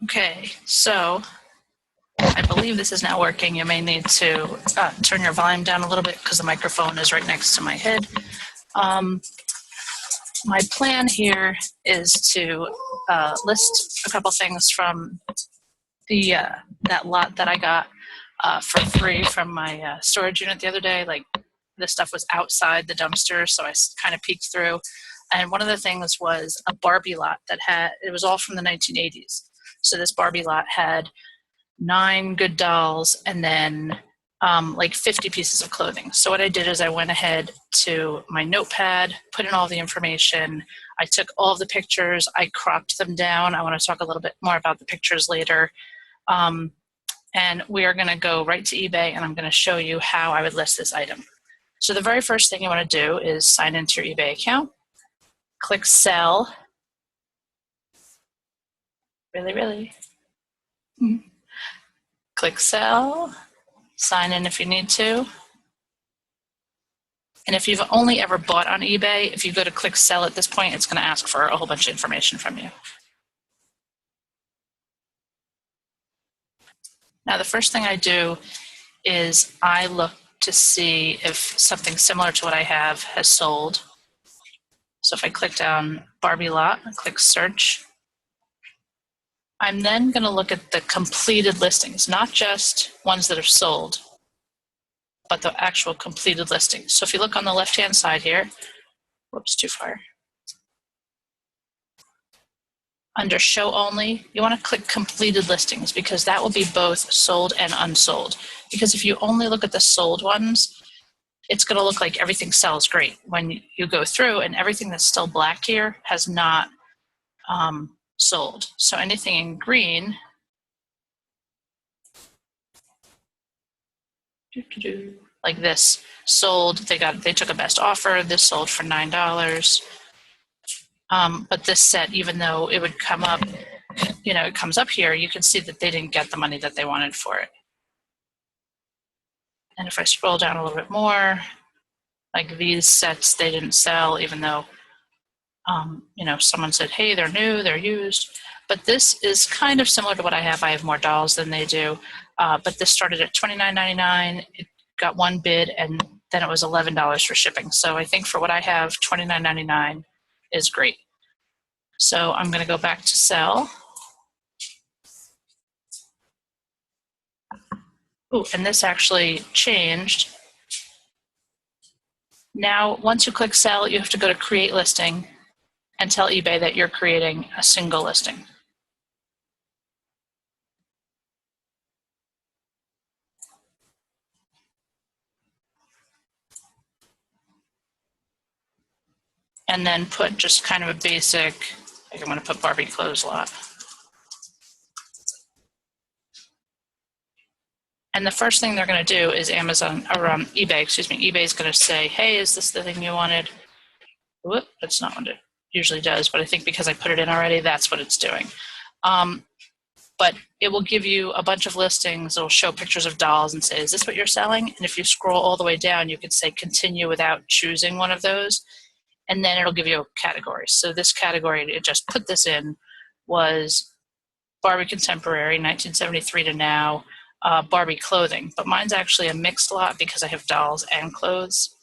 Okay, so I believe this is now working. You may need to turn your volume down a little bit because the microphone is right next to my head. My plan here is to list a couple things from the that lot that I got for free from my storage unit the other day. Like, this stuff was outside the dumpster, so I kind of peeked through. And one of the things was a Barbie lot that it was all from the 1980s. So this Barbie lot had 9 good dolls and then like 50 pieces of clothing. So what I did is I went ahead to my notepad, put in all the information. I took all of the pictures, I cropped them down. I want to talk a little bit more about the pictures later. And we are going to go right to eBay, and I'm going to show you how I would list this item. So the very first thing you want to do is sign into your eBay account, click sell. Really? Click sell, sign in if you need to. And if you've only ever bought on eBay, if you go to click sell at this point, it's going to ask for a whole bunch of information from you. Now, the first thing I do is I look to see if something similar to what I have has sold. So if I click down Barbie lot and click search, I'm then going to look at the completed listings, not just ones that are sold, but the actual completed listings. So if you look on the left-hand side here, whoops, too far. Under show only, you want to click completed listings because that will be both sold and unsold. Because if you only look at the sold ones, it's going to look like everything sells great. When you go through and everything that's still black here has not sold. So anything in green, like this, sold. They took a best offer. This sold for $9. But this set, even though it would come up, it comes up here, you can see that they didn't get the money that they wanted for it. And if I scroll down a little bit more, like these sets, they didn't sell, even though, someone said, hey, they're new, they're used. But this is kind of similar to what I have. I have more dolls than they do. But this started at $29.99. It got one bid, and then it was $11 for shipping. So I think for what I have, $29.99 is great. So I'm going to go back to sell. Ooh, and this actually changed. Now, once you click sell, you have to go to create listing and tell eBay that you're creating a single listing. And then put just kind of a basic, like I'm going to put Barbie clothes lot. And the first thing they're going to do is eBay is going to say, hey, is this the thing you wanted? Whoop, that's not what it usually does, but I think because I put it in already, that's what it's doing. But it will give you a bunch of listings. It'll show pictures of dolls and say, is this what you're selling? And if you scroll all the way down, you could say continue without choosing one of those. And then it'll give you a category. So this category, it just put this in, was Barbie Contemporary, 1973 to now, Barbie clothing. But mine's actually a mixed lot because I have dolls and clothes.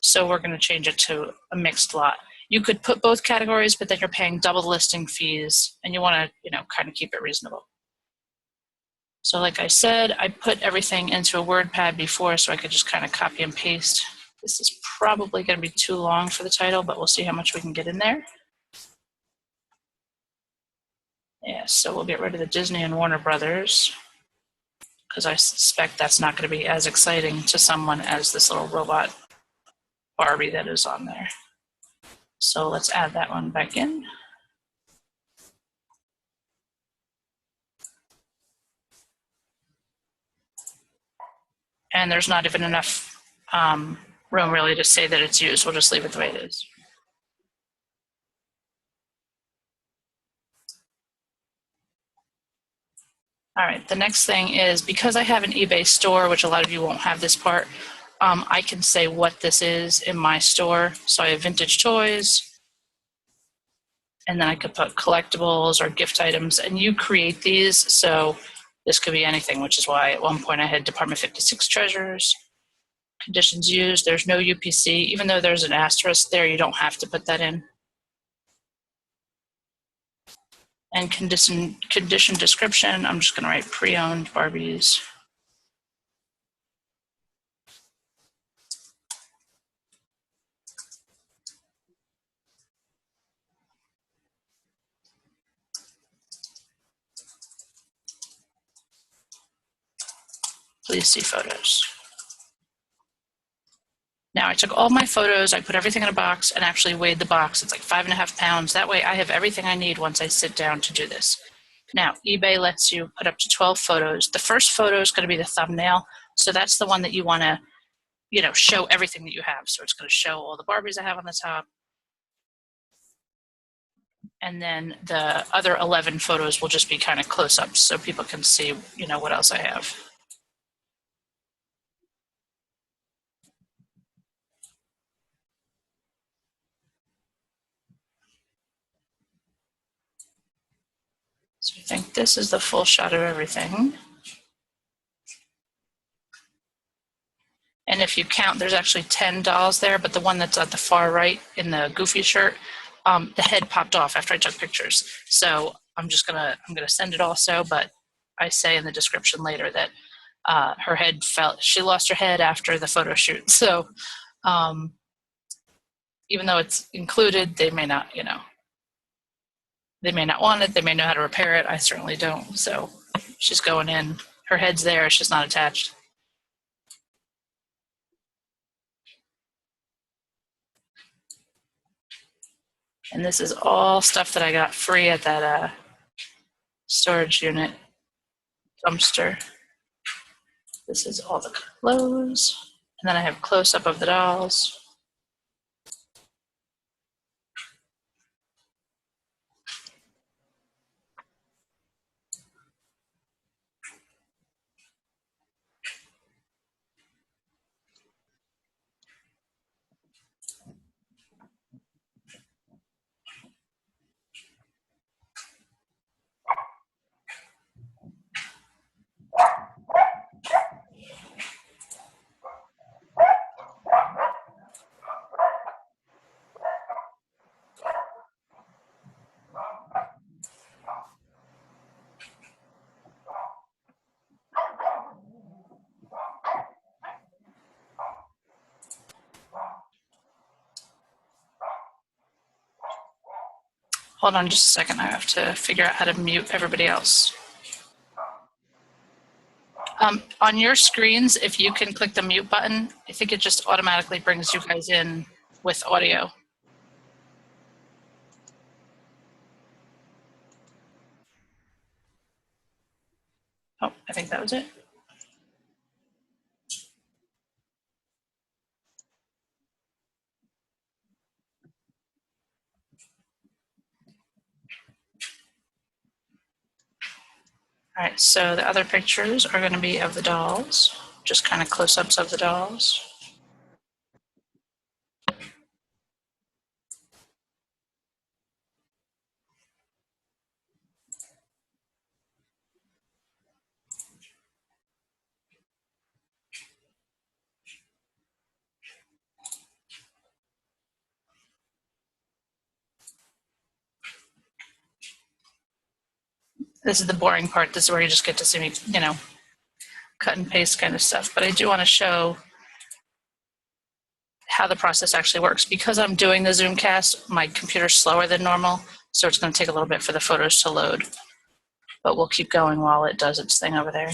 So we're going to change it to a mixed lot. You could put both categories, but then you're paying double the listing fees, and you want to, kind of keep it reasonable. So like I said, I put everything into a WordPad before so I could just kind of copy and paste. This is probably going to be too long for the title, but we'll see how much we can get in there. Yeah, so we'll get rid of the Disney and Warner Brothers because I suspect that's not going to be as exciting to someone as this little robot Barbie that is on there. So let's add that one back in. And there's not even enough room really to say that it's used. We'll just leave it the way it is. All right, the next thing is, because I have an eBay store, which a lot of you won't have this part, I can say what this is in my store. So I have vintage toys, And then I could put collectibles or gift items, and you create these. So this could be anything, which is why at one point I had Department 56 treasures. Conditions used, there's no UPC. Even though there's an asterisk there, you don't have to put that in. And condition description, I'm just going to write pre-owned Barbies. Please see photos. Now I took all my photos, I put everything in a box and actually weighed the box. It's like 5.5 pounds. That way I have everything I need once I sit down to do this. Now, eBay lets you put up to 12 photos. The first photo is going to be the thumbnail. So that's the one that you want to, show everything that you have. So it's going to show all the Barbies I have on the top. And then the other 11 photos will just be kind of close-ups so people can see, what else I have. So I think this is the full shot of everything. And if you count, there's actually 10 dolls there, but the one that's at the far right in the Goofy shirt, the head popped off after I took pictures. So I'm gonna send it also, but I say in the description later that her head she lost her head after the photo shoot. So even though it's included, they may not, they may not want it. They may know how to repair it. I certainly don't. So she's going in. Her head's there. She's not attached. And this is all stuff that I got free at that storage unit dumpster. This is all the clothes. And then I have close-up of the dolls. Hold on just a second. I have to figure out how to mute everybody else. On your screens, if you can click the mute button, I think it just automatically brings you guys in with audio. Oh, I think that was it. All right, so the other pictures are going to be of the dolls, just kind of close-ups of the dolls. This is the boring part. This is where you just get to see me, cut and paste kind of stuff. But I do want to show how the process actually works. Because I'm doing the Zoomcast, my computer's slower than normal, so it's going to take a little bit for the photos to load. But we'll keep going while it does its thing over there.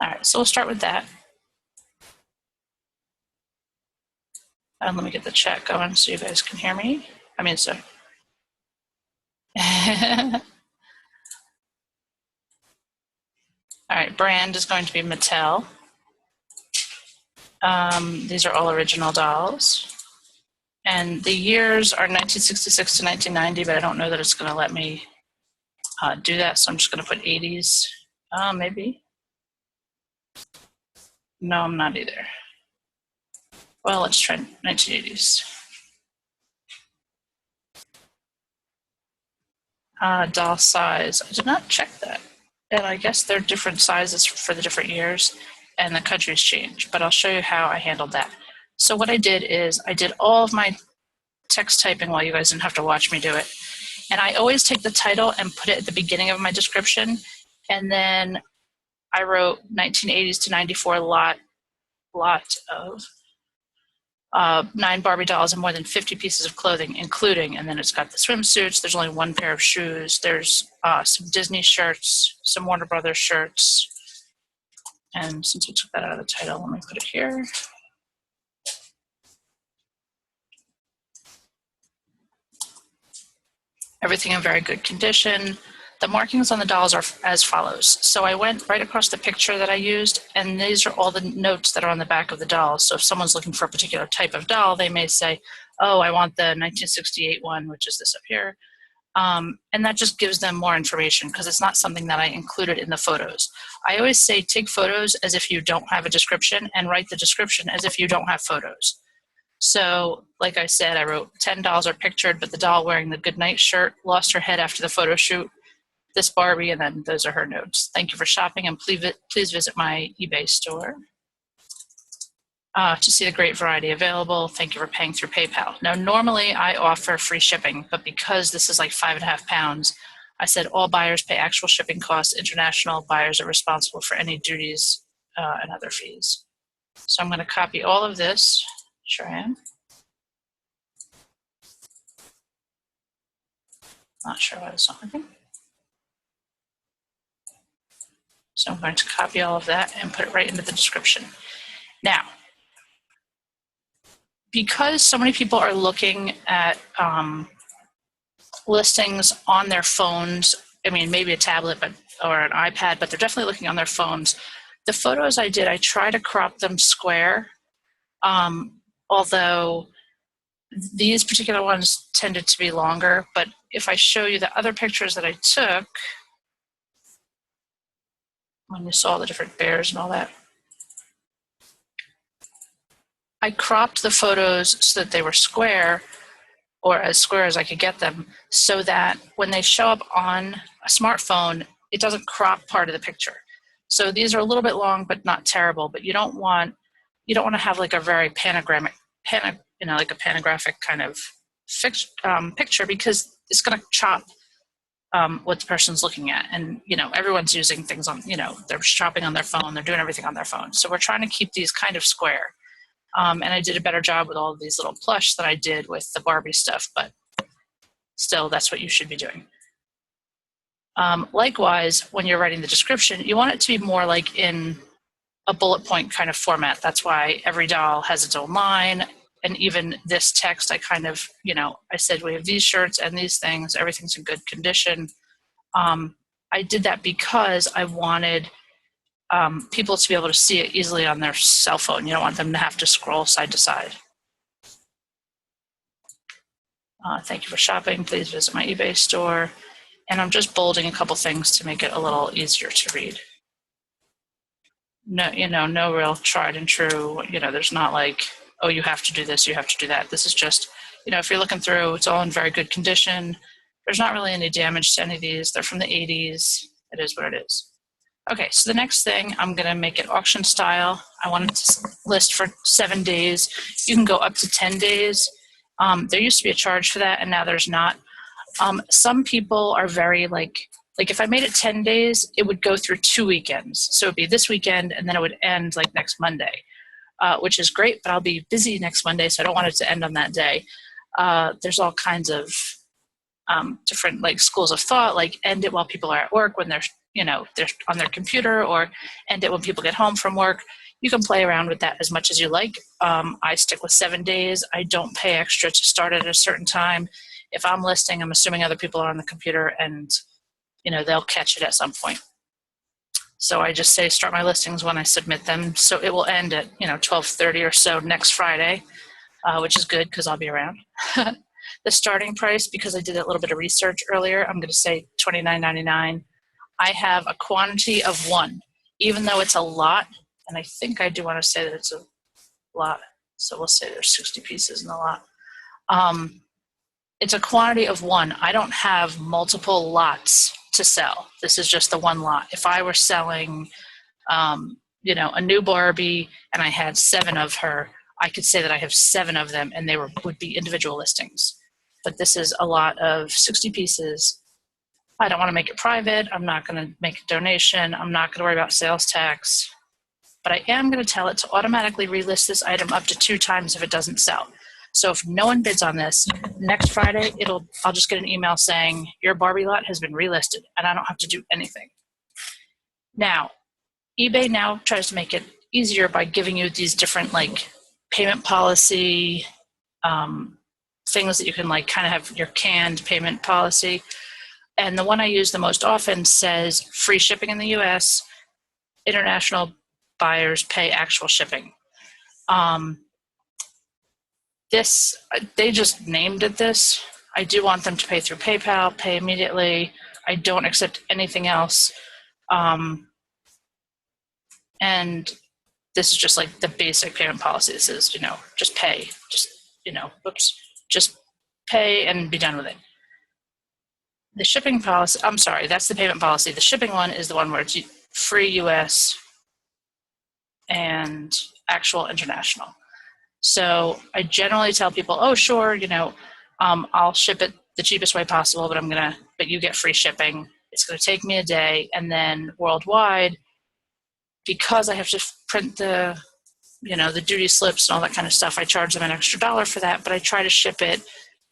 All right, so we'll start with that. And let me get the chat going so you guys can hear me. So. All right, brand is going to be Mattel. These are all original dolls. And the years are 1966 to 1990, but I don't know that it's going to let me do that. So I'm just going to put 80s. Maybe. No, I'm not either. Well, let's try 1980s. Doll size. I did not check that. And I guess they're different sizes for the different years and the countries change, but I'll show you how I handled that. So what I did is I did all of my text typing while you guys didn't have to watch me do it. And I always take the title and put it at the beginning of my description. And then I wrote 1980s to 94 lot of 9 Barbie dolls and more than 50 pieces of clothing, including, and then it's got the swimsuits. There's only 1 pair of shoes. There's some Disney shirts, some Warner Brothers shirts. And since we took that out of the title, let me put it here. Everything in very good condition. The markings on the dolls are as follows. So I went right across the picture that I used, and these are all the notes that are on the back of the dolls. So if someone's looking for a particular type of doll, they may say, oh, I want the 1968 one, which is this up here. And that just gives them more information because it's not something that I included in the photos. I always say take photos as if you don't have a description and write the description as if you don't have photos. So, like I said, I wrote 10 dolls are pictured, but the doll wearing the goodnight shirt lost her head after the photo shoot. This Barbie, and then those are her notes. Thank you for shopping, and please visit my eBay store to see the great variety available. Thank you for paying through PayPal. Now, normally I offer free shipping, but because this is like 5.5 pounds, I said all buyers pay actual shipping costs. International buyers are responsible for any duties and other fees. So I'm going to copy all of this. Sure I am. Not sure why it's not working. So I'm going to copy all of that and put it right into the description. Now, because so many people are looking at listings on their phones, I mean, maybe a tablet or an iPad, but they're definitely looking on their phones. The photos I did, I try to crop them square, although these particular ones tended to be longer. But if I show you the other pictures that I took, when you saw the different bears and all that, I cropped the photos so that they were square, or as square as I could get them, so that when they show up on a smartphone, it doesn't crop part of the picture. So these are a little bit long, but not terrible. But you don't want to have like a very panographic kind of picture, because it's going to chop what the person's looking at. And, everyone's using things on, they're shopping on their phone, they're doing everything on their phone. So we're trying to keep these kind of square. And I did a better job with all of these little plush than I did with the Barbie stuff, but still, that's what you should be doing. Likewise, when you're writing the description, you want it to be more like in a bullet point kind of format. That's why every doll has its own line. And even this text, I kind of, I said we have these shirts and these things, everything's in good condition. I did that because I wanted people to be able to see it easily on their cell phone. You don't want them to have to scroll side to side. Thank you for shopping. Please visit my eBay store. And I'm just bolding a couple things to make it a little easier to read. No, no real tried and true. There's not like, oh, you have to do this, you have to do that. This is just, if you're looking through, it's all in very good condition. There's not really any damage to any of these. They're from the 80s. It is what it is. Okay, so the next thing, I'm going to make it auction style. I want it to list for 7 days. You can go up to 10 days. There used to be a charge for that, and now there's not. Some people are very like if I made it 10 days, it would go through 2 weekends. So it would be this weekend, and then it would end like next Monday, which is great, but I'll be busy next Monday, so I don't want it to end on that day. There's all kinds of different like schools of thought, like end it while people are at work when they're on their computer, or end it when people get home from work. You can play around with that as much as you like. I stick with 7 days. I don't pay extra to start at a certain time. If I'm listing, I'm assuming other people are on the computer, and they'll catch it at some point. So I just say start my listings when I submit them. So it will end at 12:30 or so next Friday, which is good because I'll be around. The starting price, because I did a little bit of research earlier, I'm going to say $29.99. I have a quantity of 1, even though it's a lot, and I think I do want to say that it's a lot, so we'll say there's 60 pieces in the lot. It's a quantity of 1. I don't have multiple lots to sell. This is just the 1 lot. If I were selling, a new Barbie and I had 7 of her, I could say that I have 7 of them and they would be individual listings. But this is a lot of 60 pieces. I don't want to make it private. I'm not going to make a donation. I'm not going to worry about sales tax. But I am going to tell it to automatically relist this item up to 2 times if it doesn't sell. So if no one bids on this, next Friday, I'll just get an email saying your Barbie lot has been relisted, and I don't have to do anything. Now, eBay now tries to make it easier by giving you these different payment policy things that you can kind of have your canned payment policy. And the one I use the most often says free shipping in the U.S., international buyers pay actual shipping. They just named it this. I do want them to pay through PayPal, pay immediately. I don't accept anything else. And this is just the basic payment policy. This is, just pay. Just pay and be done with it. The shipping policy, I'm sorry, that's the payment policy. The shipping one is the one where it's free US and actual international. So I generally tell people, oh, sure, I'll ship it the cheapest way possible, but you get free shipping. It's going to take me a day. And then worldwide, because I have to print the duty slips and all that kind of stuff, I charge them an extra $1 for that, but I try to ship it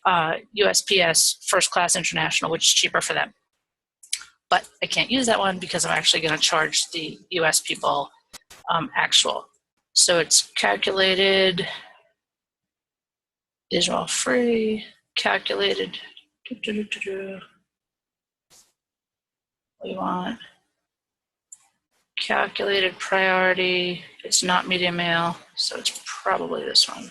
USPS first class international, which is cheaper for them. But I can't use that one because I'm actually going to charge the US people actual. So it's calculated, Israel free, calculated, we want calculated priority. It's not medium mail, so it's probably this one.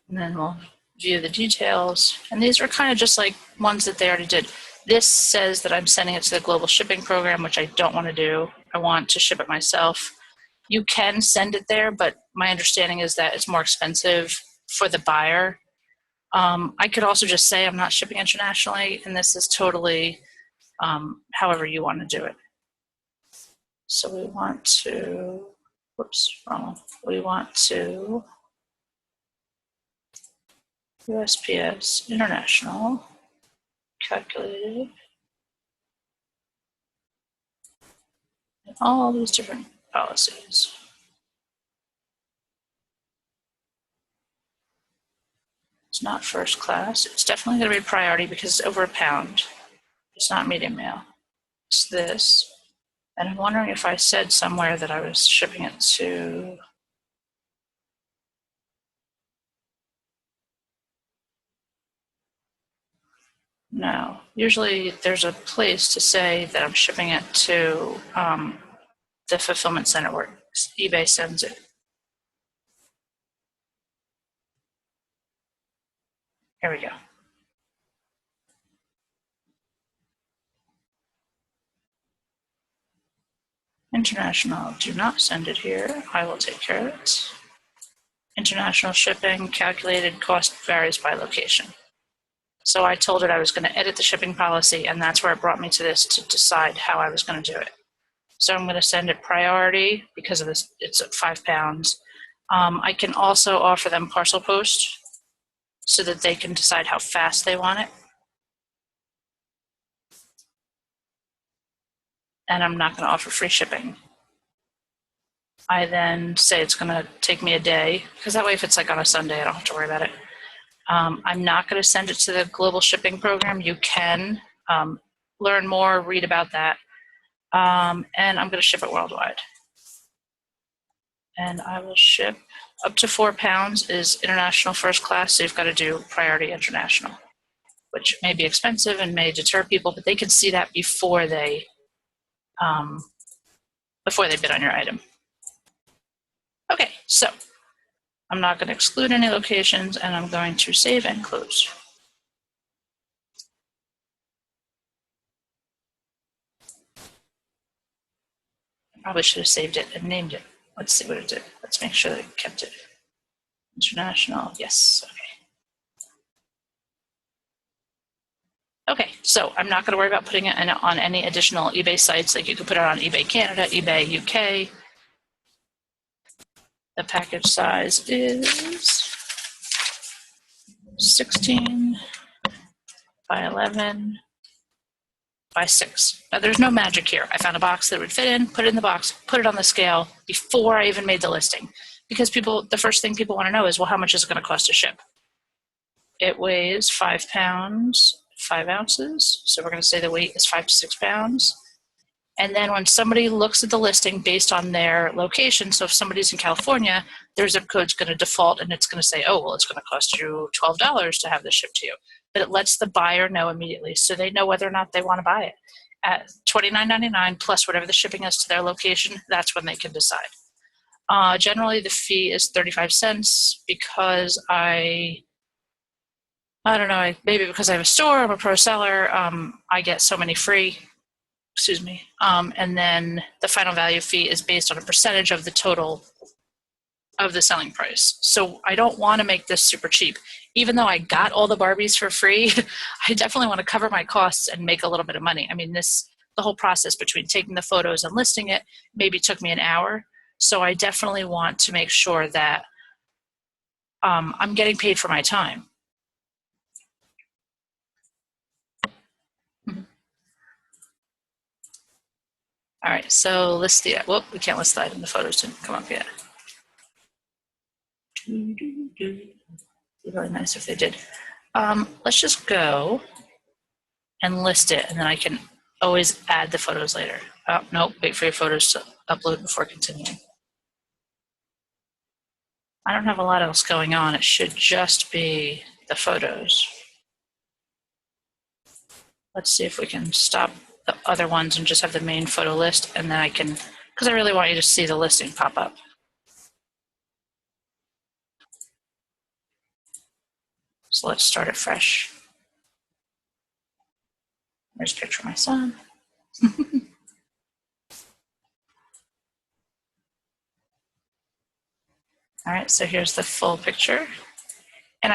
And then we'll view the details. And these are kind of just ones that they already did. This says that I'm sending it to the global shipping program, which I don't want to do. I want to ship it myself. You can send it there, but my understanding is that it's more expensive for the buyer. I could also just say I'm not shipping internationally, and this is totally however you want to do it. So we want to, we want to USPS International, calculated, and all these different policies. It's not first class. It's definitely going to be priority because it's over £1. It's not medium mail. It's this. And I'm wondering if I said somewhere that I was shipping it to no. Usually there's a place to say that I'm shipping it to the fulfillment center where eBay sends it. Here we go. International, do not send it here. I will take care of it. International shipping, calculated cost varies by location. So I told it I was going to edit the shipping policy, and that's where it brought me to this to decide how I was going to do it. So I'm going to send it priority because of this. It's at £5. I can also offer them parcel post so that they can decide how fast they want it. And I'm not going to offer free shipping. I then say it's going to take me a day, because that way if it's on a Sunday, I don't have to worry about it. I'm not going to send it to the global shipping program. You can learn more, read about that. And I'm going to ship it worldwide. And I will ship up to £4 is international first class, so you've got to do priority international, which may be expensive and may deter people, but they can see that before they bid on your item. Okay, so I'm not going to exclude any locations, and I'm going to save and close. I probably should have saved it and named it. Let's see what it did. Let's make sure that it kept it. International, yes, okay. Okay, so I'm not going to worry about putting it on any additional eBay sites. Like you could put it on eBay Canada, eBay UK. The package size is 16 by 11 by 6. Now there's no magic here. I found a box that would fit in, put it in the box, put it on the scale before I even made the listing. Because the first thing people want to know is, well, how much is it going to cost to ship? It weighs 5 pounds, 5 ounces. So we're going to say the weight is 5 to 6 pounds. And then when somebody looks at the listing based on their location, so if somebody's in California, their zip code's going to default and it's going to say, oh, well, it's going to cost you $12 to have this shipped to you. But it lets the buyer know immediately so they know whether or not they want to buy it. At $29.99 plus whatever the shipping is to their location, that's when they can decide. Generally, the fee is 35 cents because I don't know, maybe because I have a store, I'm a pro seller, I get so many free. Excuse me. And then the final value fee is based on a percentage of the total of the selling price. So I don't want to make this super cheap. Even though I got all the Barbies for free, I definitely want to cover my costs and make a little bit of money. I mean, the whole process between taking the photos and listing it maybe took me an hour. So I definitely want to make sure that I'm getting paid for my time. All right, so list the, whoop, we can't list the item. The photos didn't come up yet. It'd be really nice if they did. Let's just go and list it, and then I can always add the photos later. Oh, nope, wait for your photos to upload before continuing. I don't have a lot else going on. It should just be the photos. Let's see if we can stop the other ones and just have the main photo list, and then I can, because I really want you to see the listing pop up. So let's start it fresh. There's a picture of my son. All right, so here's the full picture. And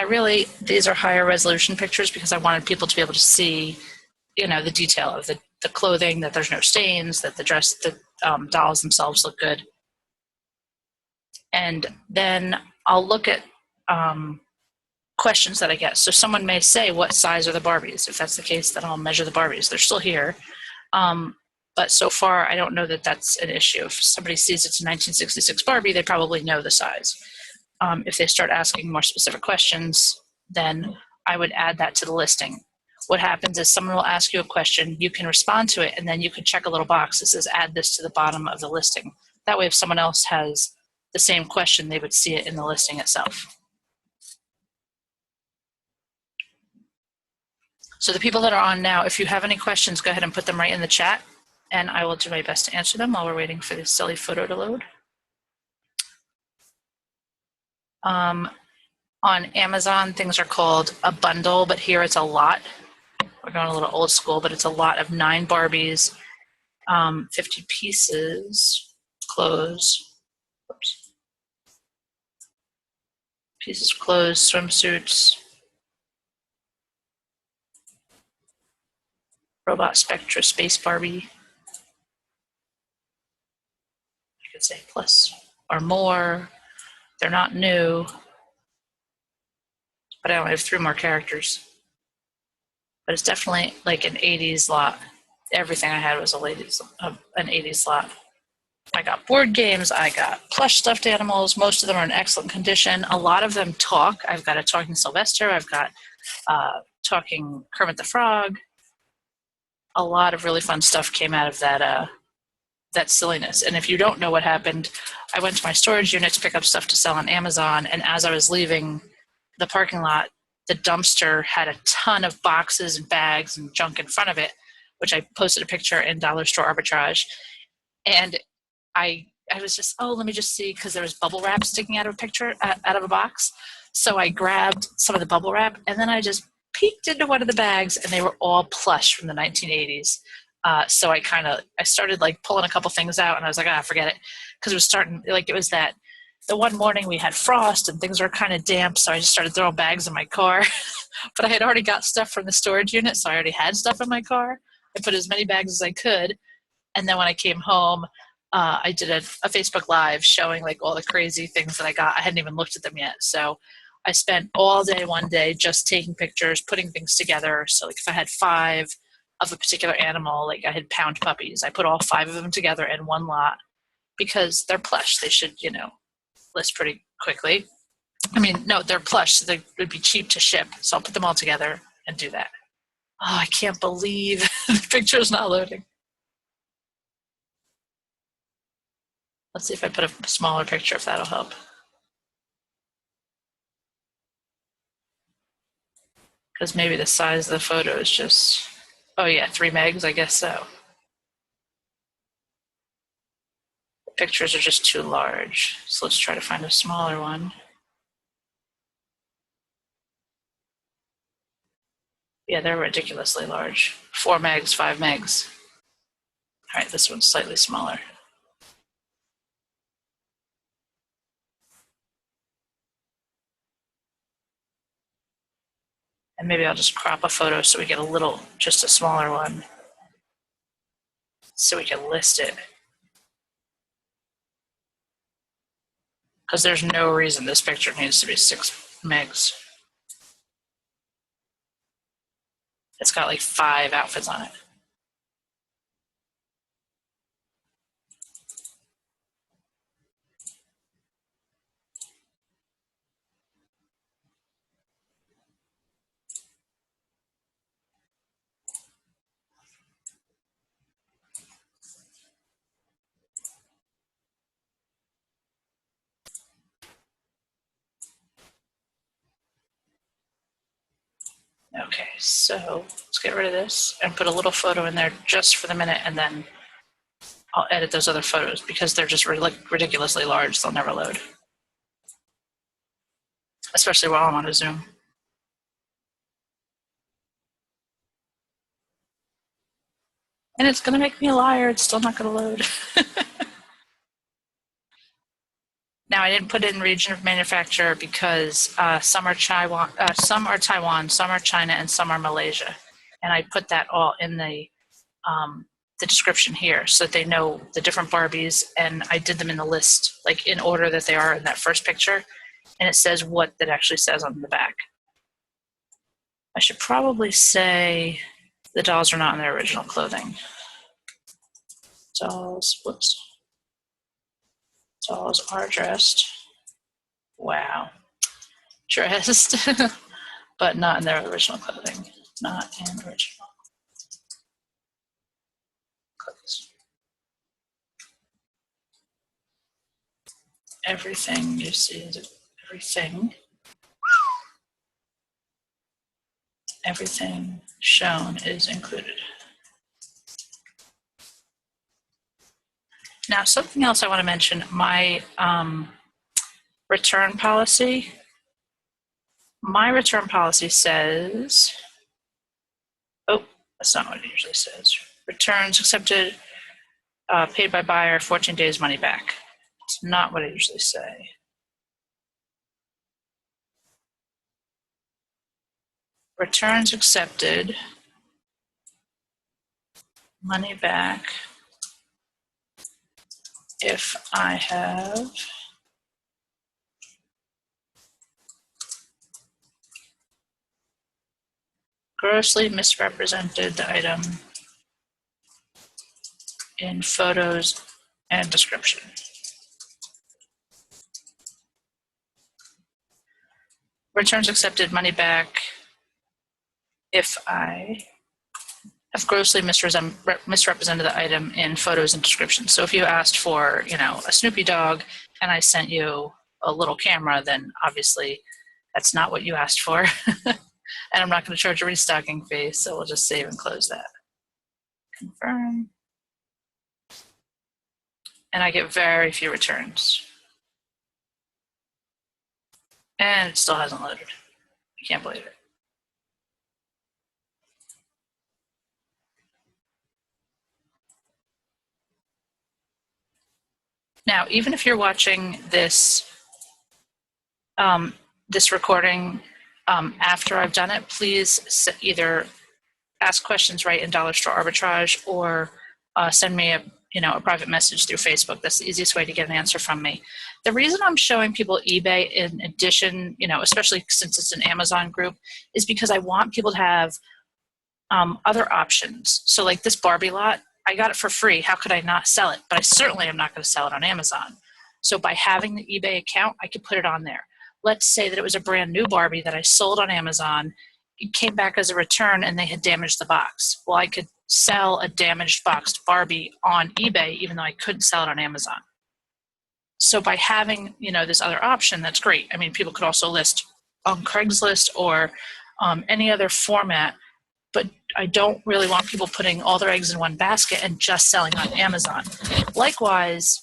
these are higher resolution pictures because I wanted people to be able to see, the detail of the clothing, that there's no stains, that the dolls themselves look good. And then I'll look at questions that I get. So someone may say, what size are the Barbies? If that's the case, then I'll measure the Barbies. They're still here. But so far, I don't know that that's an issue. If somebody sees it's a 1966 Barbie, they probably know the size. If they start asking more specific questions, then I would add that to the listing. What happens is someone will ask you a question, you can respond to it, and then you can check a little box that says add this to the bottom of the listing. That way, if someone else has the same question, they would see it in the listing itself. So the people that are on now, if you have any questions, go ahead and put them right in the chat, and I will do my best to answer them while we're waiting for this silly photo to load. On Amazon, things are called a bundle, but here it's a lot. We're going a little old school, but it's a lot of 9 Barbies, 50 pieces, clothes, oops, pieces of clothes, swimsuits, Robot Spectra Space Barbie. I could say plus or more. They're not new, but I only have 3 more characters. But it's definitely like an 80s lot. Everything I had was an 80s lot. I got board games, I got plush stuffed animals. Most of them are in excellent condition. A lot of them talk. I've got a talking Sylvester. I've got talking Kermit the Frog. A lot of really fun stuff came out of that silliness. And if you don't know what happened, I went to my storage unit to pick up stuff to sell on Amazon, and as I was leaving the parking lot, the dumpster had a ton of boxes and bags and junk in front of it, which I posted a picture in Dollar Store Arbitrage. And I I was just, oh, let me just see, because there was bubble wrap sticking out of a picture, out of a box. So I grabbed some of the bubble wrap, and then I just peeked into one of the bags, and they were all plush from the 1980s. So I started like pulling a couple things out, and I was like, forget it, because it was starting, like, it was that the one morning we had frost and things were kind of damp, so I just started throwing bags in my car. But I had already got stuff from the storage unit, so I already had stuff in my car. I put as many bags as I could, and then when I came home, I did a Facebook Live showing like all the crazy things that I got. I hadn't even looked at them yet, so I spent all day one day just taking pictures, putting things together. So like if I had 5 of a particular animal, like I had pound puppies, I put all 5 of them together in one lot because they're plush. They should, list pretty quickly. I mean, no, they're plush, so they would be cheap to ship. So I'll put them all together and do that. Oh, I can't believe the picture's not loading. Let's see if I put a smaller picture, if that'll help. Because maybe the size of the photo is just, oh yeah, 3 megs, I guess so. The pictures are just too large. So let's try to find a smaller one. Yeah, they're ridiculously large. 4 megs, 5 megs. All right, this one's slightly smaller. And maybe I'll just crop a photo so we get just a smaller one, so we can list it. Because there's no reason this picture needs to be 6 megs. It's got like 5 outfits on it. Okay, so let's get rid of this and put a little photo in there just for the minute, and then I'll edit those other photos because they're just ridiculously large. They'll never load, especially while I'm on a Zoom. And it's going to make me a liar. It's still not going to load. Now, I didn't put in region of manufacture because some are Taiwan, some are China, and some are Malaysia. And I put that all in the description here so that they know the different Barbies, and I did them in the list, like in order that they are in that first picture, and it says what that actually says on the back. I should probably say the dolls are not in their original clothing. Dolls are dressed. Wow. Dressed, but not in their original clothing. Not in original clothes. Everything you see is everything shown is included. Now, something else I want to mention, my return policy. My return policy says, oh, that's not what it usually says. Returns accepted, paid by buyer, 14 days money back. It's not what I usually say. Returns accepted, money back if I have grossly misrepresented the item in photos and description. Returns accepted, money back if I have grossly misrepresented the item in photos and description. So if you asked for, a Snoopy dog and I sent you a little camera, then obviously that's not what you asked for. And I'm not going to charge a restocking fee, so we'll just save and close that. Confirm. and I get very few returns. And it still hasn't loaded. I can't believe it. Now, even if you're watching this this recording after I've done it, please either ask questions right in Dollar Store Arbitrage or send me a private message through Facebook. That's the easiest way to get an answer from me. The reason I'm showing people eBay in addition, especially since it's an Amazon group, is because I want people to have other options. So like this Barbie lot, I got it for free. How could I not sell it? But I certainly am not going to sell it on Amazon. So by having the eBay account, I could put it on there. Let's say that it was a brand new Barbie that I sold on Amazon. It came back as a return and they had damaged the box. Well, I could sell a damaged boxed Barbie on eBay even though I couldn't sell it on Amazon. So by having, this other option, that's great. I mean, people could also list on Craigslist or any other format, but I don't really want people putting all their eggs in one basket and just selling on Amazon. Likewise,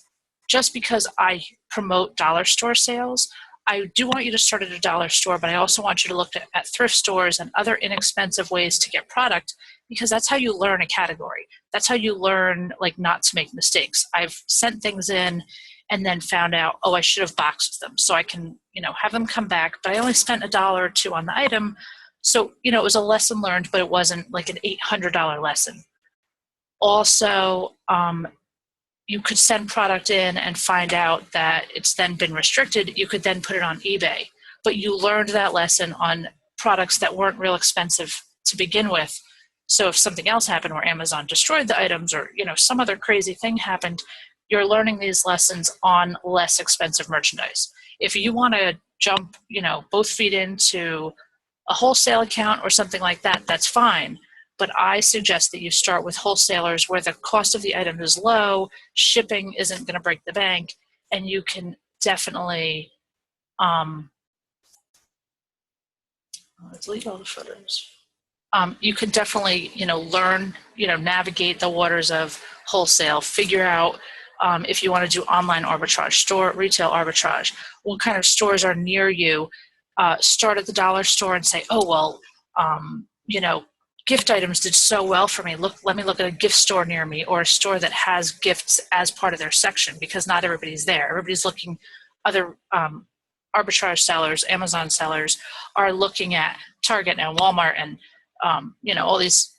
just because I promote dollar store sales, I do want you to start at a dollar store, but I also want you to look at thrift stores and other inexpensive ways to get product, because that's how you learn a category. That's how you learn not to make mistakes. I've sent things in and then found out, I should have boxed them. So I can, have them come back, but I only spent $1 or $2 on the item. So, it was a lesson learned, but it wasn't like an $800 lesson. Also, you could send product in and find out that it's then been restricted. You could then put it on eBay. But you learned that lesson on products that weren't real expensive to begin with. So if something else happened where Amazon destroyed the items or, some other crazy thing happened, you're learning these lessons on less expensive merchandise. If you want to jump, both feet into a wholesale account or something like that, that's fine. But I suggest that you start with wholesalers where the cost of the item is low, shipping isn't going to break the bank, and you can definitely delete all the photos. You could definitely, learn, navigate the waters of wholesale, figure out if you want to do online arbitrage, retail arbitrage, what kind of stores are near you. Start at the dollar store and say, gift items did so well for me. Let me look at a gift store near me or a store that has gifts as part of their section, because not everybody's there. Everybody's looking, other arbitrage sellers, Amazon sellers are looking at Target and Walmart and, all these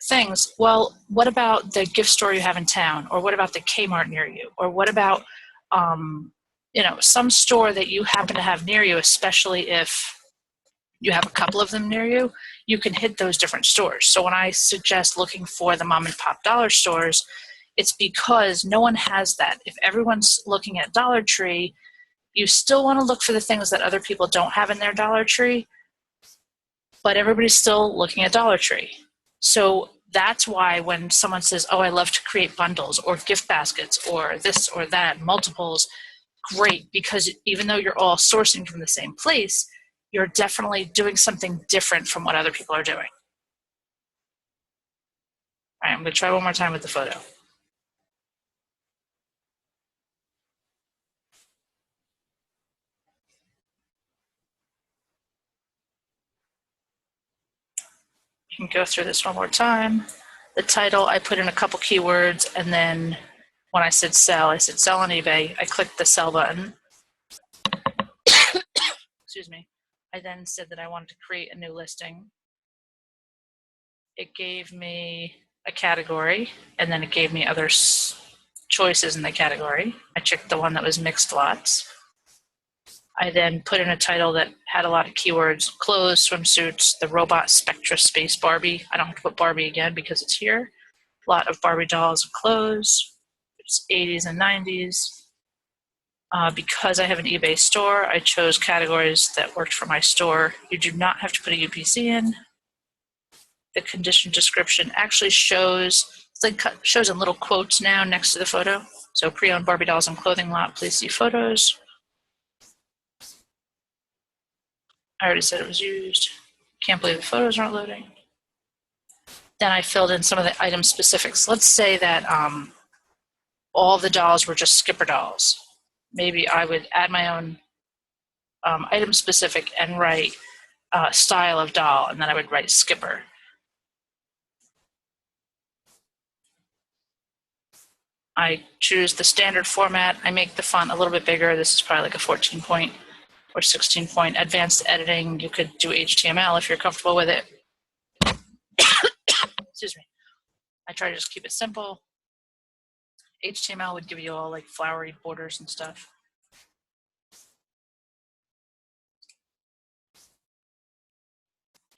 things. Well, what about the gift store you have in town? Or what about the Kmart near you? Or what about, some store that you happen to have near you, especially if you have a couple of them near you, you can hit those different stores. So when I suggest looking for the mom and pop dollar stores, it's because no one has that. If everyone's looking at Dollar Tree, you still want to look for the things that other people don't have in their Dollar Tree, but everybody's still looking at Dollar Tree. So that's why when someone says, I love to create bundles or gift baskets or this or that, multiples, great, because even though you're all sourcing from the same place, you're definitely doing something different from what other people are doing. All right, I'm going to try one more time with the photo. You can go through this one more time. The title, I put in a couple keywords, and then when I said sell on eBay. I clicked the sell button. Excuse me. I then said that I wanted to create a new listing. It gave me a category, and then it gave me other choices in the category. I checked the one that was mixed lots. I then put in a title that had a lot of keywords: clothes, swimsuits, the robot Spectra Space Barbie. I don't have to put Barbie again because it's here. A lot of Barbie dolls and clothes. It's 80s and 90s. Because I have an eBay store, I chose categories that worked for my store. You do not have to put a UPC in. The condition description actually shows in little quotes now next to the photo. So pre-owned Barbie dolls and clothing lot, please see photos. I already said it was used. Can't believe the photos aren't loading. Then I filled in some of the item specifics. Let's say that all the dolls were just skipper dolls. Maybe I would add my own item specific and write style of doll, and then I would write skipper. I choose the standard format. I make the font a little bit bigger. This is probably like a 14 point or 16 point. Advanced editing, you could do HTML if you're comfortable with it. Excuse me. I try to just keep it simple. HTML would give you all like flowery borders and stuff.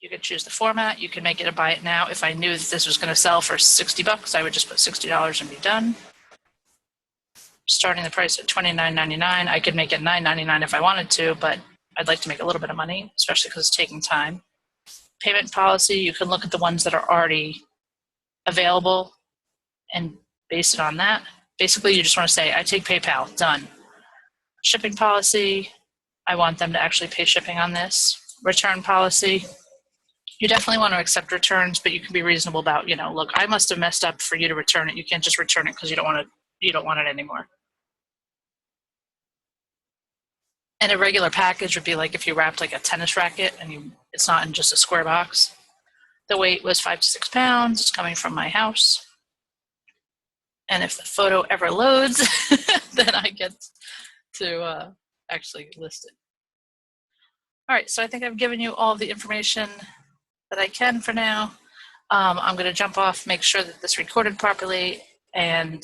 You could choose the format. You can make it a buy it now. If I knew that this was going to sell for $60, I would just put $60 and be done. Starting the price at $29.99. I could make it $9.99 if I wanted to, but I'd like to make a little bit of money, especially because it's taking time. Payment policy, you can look at the ones that are already available and base it on that. Basically, you just want to say, I take PayPal, done. Shipping policy, I want them to actually pay shipping on this. Return policy, you definitely want to accept returns, but you can be reasonable about, look, I must have messed up for you to return it. You can't just return it because you don't want it anymore. And a regular package would be like if you wrapped like a tennis racket and it's not in just a square box. The weight was 5 to 6 pounds. It's coming from my house. And if the photo ever loads, then I get to actually list it. All right, so I think I've given you all the information that I can for now. I'm going to jump off, make sure that this recorded properly, and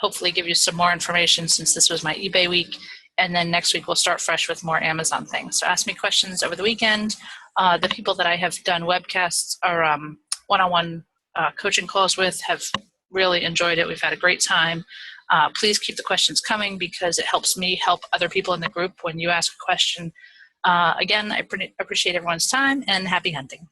hopefully give you some more information since this was my eBay week. And then next week we'll start fresh with more Amazon things. So ask me questions over the weekend. The people that I have done webcasts or one-on-one coaching calls with have really enjoyed it. We've had a great time. Please keep the questions coming because it helps me help other people in the group when you ask a question. Again, I appreciate everyone's time and happy hunting.